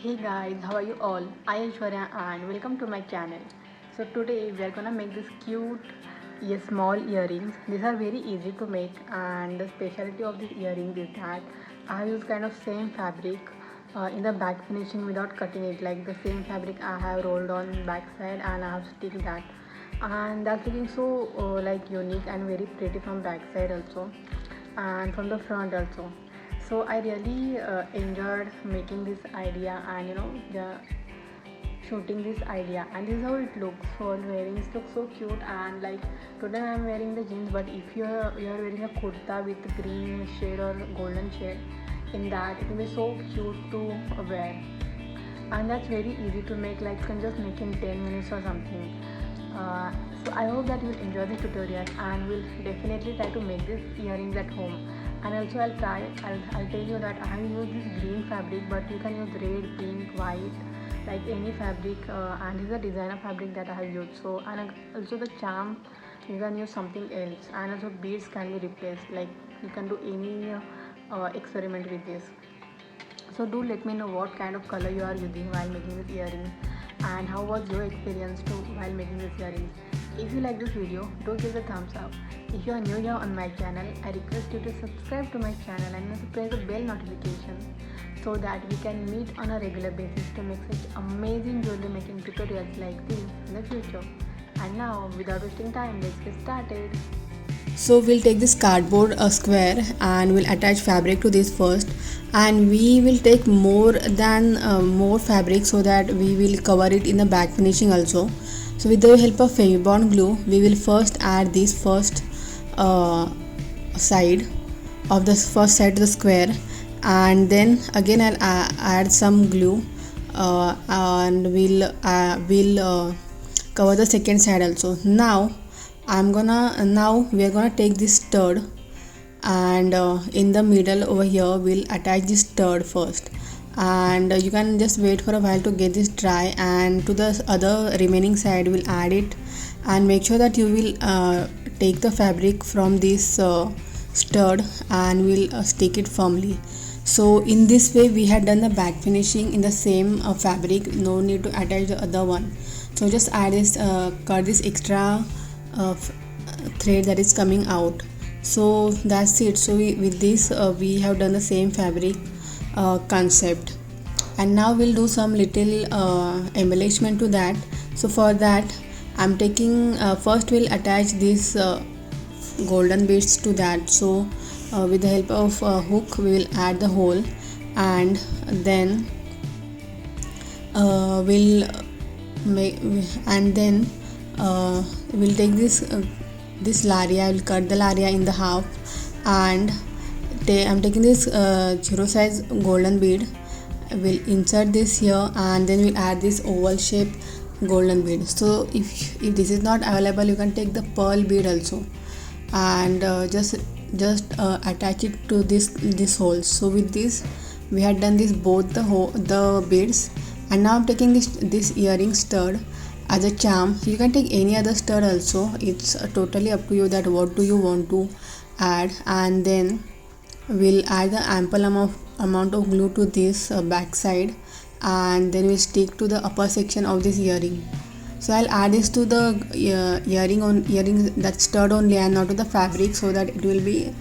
Hey guys, how are you all? I am Aishwarya and welcome to my channel. So today we are gonna make this cute small earrings. These are very easy to make, and the specialty of these earrings is that I use kind of same fabric in the back finishing without cutting it. Like the same fabric I have rolled on back side and I have stick that, and that's looking so like unique and very pretty from back side also, and from the front also. So I really enjoyed making this idea, and shooting this idea, and this is how it looks for wearing. It looks so cute, and like today I am wearing the jeans, but if you are wearing a kurta with green shade or golden shade, in that it will be so cute to wear, and that's very easy to make. Like you can just make in 10 minutes or something. So I hope that you will enjoy the tutorial and will definitely try to make these earrings at home. And also I'll tell you that I have used this green fabric, but you can use red, pink, white, like any fabric, and this is a designer fabric that I have used. So, and also the charm, you can use something else, and also beads can be replaced. Like you can do any experiment with this. So do let me know what kind of color you are using while making this earring, and how was your experience too while making this earrings. If you like this video, do give a thumbs up. If you are new here on my channel, I request you to subscribe to my channel and also press the bell notification so that we can meet on a regular basis to make such amazing jewelry making tutorials like this in the future. And now, without wasting time, let's get started. So we'll take this cardboard square and we'll attach fabric to this first, and we will take more fabric so that we will cover it in the back finishing also. So with the help of Fevibond glue, we will first add this first side of the first side to the square, and then again I'll add some glue, and we'll cover the second side also. Now we are gonna take this stud, and in the middle over here we'll attach this stud first, and you can just wait for a while to get this dry, and to the other remaining side we'll add it, and make sure that you will take the fabric from this stud and we'll stick it firmly. So in this way we had done the back finishing in the same fabric, no need to attach the other one. So just add this cut this extra thread that is coming out. So that's it. So with this we have done the same fabric concept, and now we'll do some little embellishment to that. So for that I'm taking first we'll attach these golden beads to that. So with the help of hook we will add the hole, and then we'll take this laria. I will cut the laria in the half, and I'm taking this zero size golden bead. We'll insert this here, and then we'll add this oval shape golden bead. So if this is not available, you can take the pearl bead also, and just attach it to this hole. So with this we had done this both the beads, and now I'm taking this earring stud as a charm. You can take any other stud also, it's totally up to you that what do you want to add. And then we'll add the ample amount of glue to this back side, and then we'll stick to the upper section of this earring. So I'll add this to the earring that stud only, and not to the fabric, so that it will be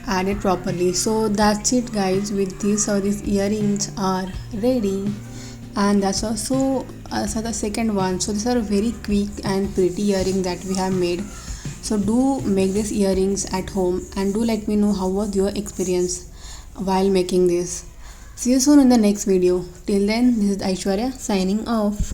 added properly. So that's it guys. With this these earrings are ready, and that's also the second one. So these are very quick and pretty earring that we have made. So do make these earrings at home, and do let me know how was your experience while making this. See you soon in the next video. Till then, this is Aishwarya signing off.